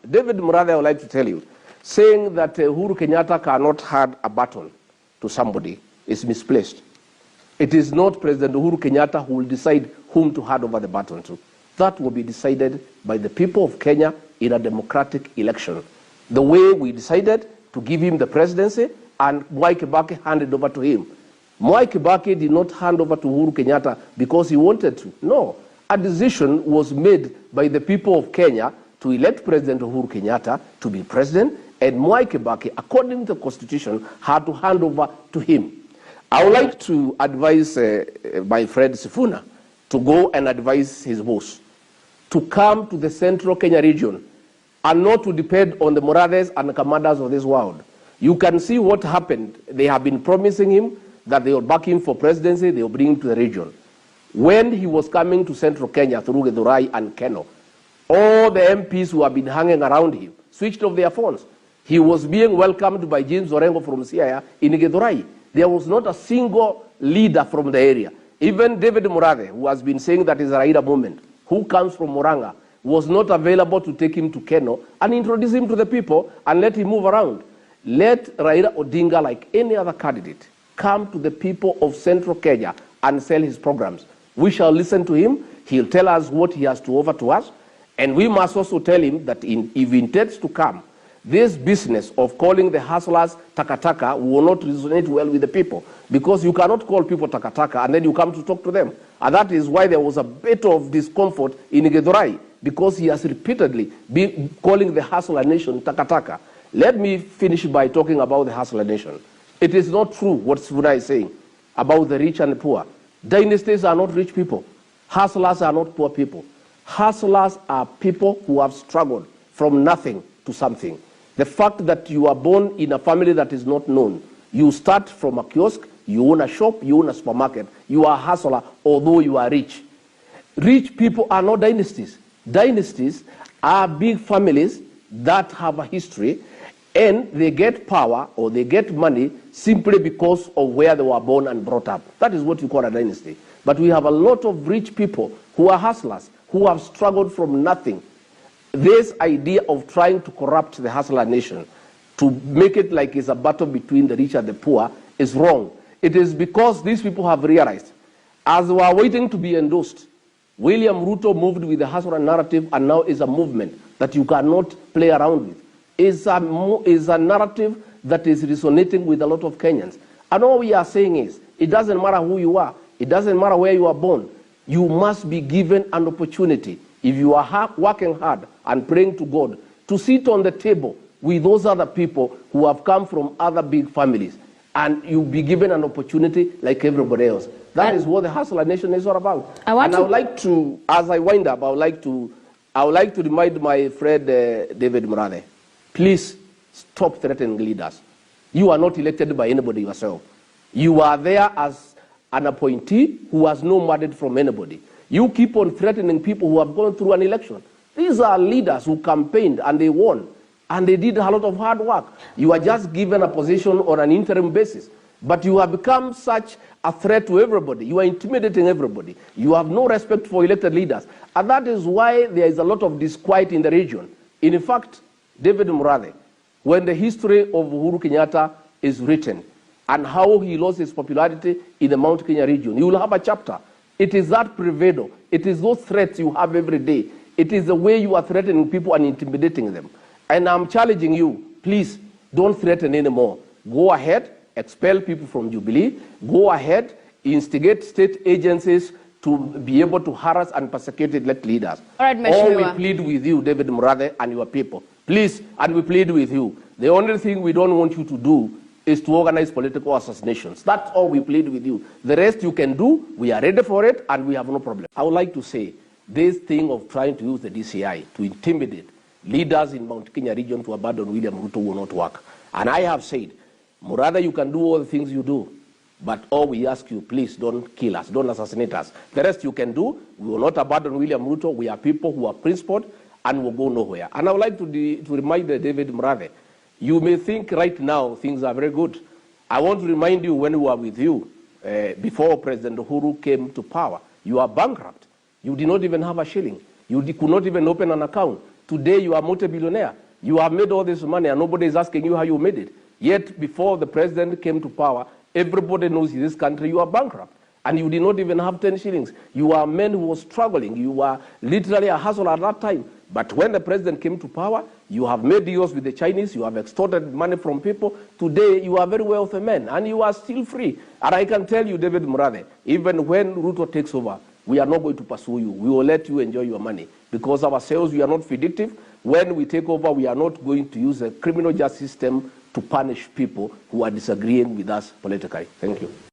David Murathe, I would like to tell you, saying that Uhuru Kenyatta cannot hand a baton to somebody is misplaced. It is not President Uhuru Kenyatta who will decide whom to hand over the baton to. That will be decided by the people of Kenya in a democratic election. The way we decided to give him the presidency and Mwai Kibaki handed over to him. Mwai Kibaki did not hand over to Uhuru Kenyatta because he wanted to. No, a decision was made by the people of Kenya to elect President Uhuru Kenyatta to be president, and Mwai Kibaki, according to the Constitution, had to hand over to him. I would like to advise my friend Sifuna to go and advise his boss to come to the central Kenya region and not to depend on the Murathes and the commanders of this world. You can see what happened. They have been promising him that they will back him for presidency, they will bring him to the region. When he was coming to central Kenya through Githurai and Keno, all the MPs who have been hanging around him switched off their phones. He was being welcomed by James Orengo from Siaya in Githurai. There was not a single leader from the area. Even David Murathe, who has been saying that is a Raila movement, who comes from Muranga, was not available to take him to Keno and introduce him to the people and let him move around. Let Raila Odinga, like any other candidate, come to the people of central Kenya and sell his programs. We shall listen to him. He'll tell us what he has to offer to us. And we must also tell him that if he intends to come, this business of calling the hustlers takataka will not resonate well with the people, because you cannot call people takataka and then you come to talk to them. And that is why there was a bit of discomfort in Githurai, because he has repeatedly been calling the hustler nation takataka. Let me finish by talking about the hustler nation. It is not true what Sivuna is saying about the rich and the poor. Dynasties are not rich people. Hustlers are not poor people. Hustlers are people who have struggled from nothing to something. The fact that you are born in a family that is not known, you start from a kiosk, you own a shop, you own a supermarket, you are a hustler, although you are rich. Rich people are not dynasties. Dynasties are big families that have a history, and they get power or they get money simply because of where they were born and brought up. That is what you call a dynasty. But we have a lot of rich people who are hustlers, who have struggled from nothing. This idea of trying to corrupt the hustler nation, to make it like it's a battle between the rich and the poor, is wrong. It is because these people have realized, as they were waiting to be endorsed, William Ruto moved with the hustler narrative, and now is a movement that you cannot play around with. Is a narrative that is resonating with a lot of Kenyans. And all we are saying is, it doesn't matter who you are, it doesn't matter where you are born, you must be given an opportunity, if you are working hard and praying to God, to sit on the table with those other people who have come from other big families, and you be given an opportunity like everybody else. That is what the hustler nation is all about. I would like to, as I wind up, I would like to remind my friend David Murathe, please stop threatening leaders. You are not elected by anybody yourself. You are there as an appointee who has no mandate from anybody. You keep on threatening people who have gone through an election. These are leaders who campaigned and they won, and they did a lot of hard work. You are just given a position on an interim basis, but you have become such a threat to everybody. You are intimidating everybody. You have no respect for elected leaders, and that is why there is a lot of disquiet in the region. In fact, David Murathe, when the history of Uhuru Kenyatta is written and how he lost his popularity in the Mount Kenya region, you will have a chapter. It is that bravado. It is those threats you have every day. It is the way you are threatening people and intimidating them. And I'm challenging you, please don't threaten anymore. Go ahead, expel people from Jubilee. Go ahead, instigate state agencies to be able to harass and persecute elect leaders. All right, or we plead with you, David Murathe, and your people. Please, and we plead with you. The only thing we don't want you to do is to organize political assassinations. That's all we plead with you. The rest you can do, we are ready for it, and we have no problem. I would like to say, this thing of trying to use the DCI to intimidate leaders in Mount Kenya region to abandon William Ruto will not work. And I have said, Murathe, you can do all the things you do, but all we ask you, please don't kill us, don't assassinate us. The rest you can do, we will not abandon William Ruto. We are people who are principled and will go nowhere. And I would like to remind David Murathe, you may think right now things are very good. I want to remind you, when we were with you, before President Uhuru came to power, you are bankrupt. You did not even have a shilling. You could not even open an account. Today you are a multi-billionaire. You have made all this money and nobody is asking you how you made it. Yet before the president came to power, everybody knows in this country you are bankrupt. And you did not even have 10 shillings. You are a man who was struggling. You were literally a hustler at that time. But when the president came to power, you have made deals with the Chinese, you have extorted money from people. Today, you are a very wealthy man, and you are still free. And I can tell you, David Murathe, even when Ruto takes over, we are not going to pursue you. We will let you enjoy your money. Because ourselves, we are not vindictive. When we take over, we are not going to use a criminal justice system to punish people who are disagreeing with us politically. Thank you.